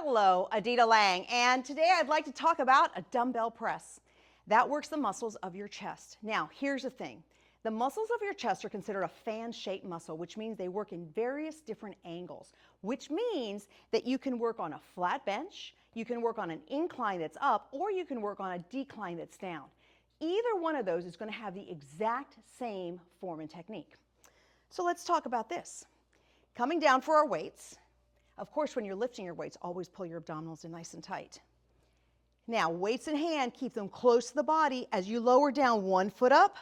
Hello, Adita Lang, and today I'd like to talk about a dumbbell press. That works the muscles of your chest. Now, here's the thing. The muscles of your chest are considered a fan-shaped muscle, which means they work in various different angles, which means that you can work on a flat bench, you can work on an incline that's up, or you can work on a decline that's down. Either one of those is going to have the exact same form and technique. So let's talk about this. Coming down for our weights. Of course, when you're lifting your weights, always pull your abdominals in nice and tight. Now, weights in hand, keep them close to the body as you lower down one foot up,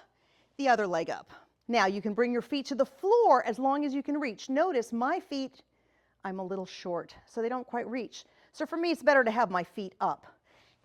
the other leg up. Now, you can bring your feet to the floor as long as you can reach. Notice my feet, I'm a little short, so they don't quite reach. So for me, it's better to have my feet up.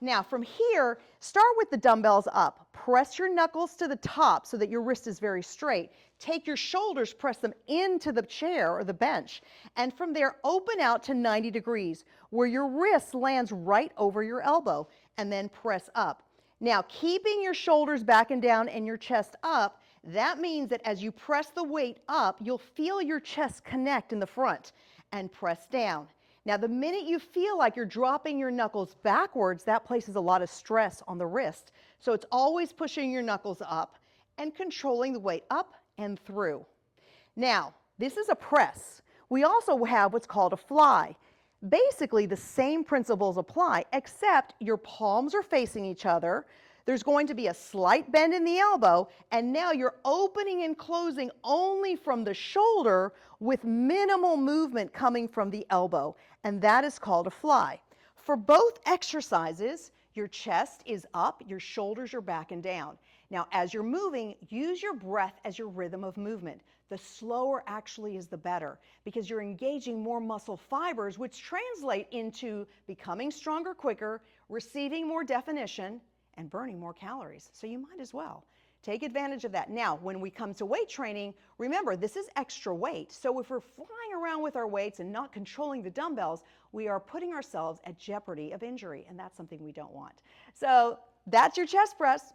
Now, from here, start with the dumbbells up. Press your knuckles to the top so that your wrist is very straight. Take your shoulders, press them into the chair or the bench, and from there, open out to 90 degrees, where your wrist lands right over your elbow, and then press up. Now, keeping your shoulders back and down and your chest up, that means that as you press the weight up, you'll feel your chest connect in the front, and press down. Now, the minute you feel like you're dropping your knuckles backwards, that places a lot of stress on the wrist. So it's always pushing your knuckles up and controlling the weight up and through. Now, this is a press. We also have what's called a fly. Basically, the same principles apply, except your palms are facing each other. There's going to be a slight bend in the elbow, and now you're opening and closing only from the shoulder with minimal movement coming from the elbow, and that is called a fly. For both exercises, your chest is up, your shoulders are back and down. Now, as you're moving, use your breath as your rhythm of movement. The slower actually is the better, because you're engaging more muscle fibers, which translate into becoming stronger quicker, receiving more definition, and burning more calories. So you might as well take advantage of that. Now, when we come to weight training, remember, this is extra weight. So if we're flying around with our weights and not controlling the dumbbells, we are putting ourselves at jeopardy of injury, and that's something we don't want. So that's your chest press.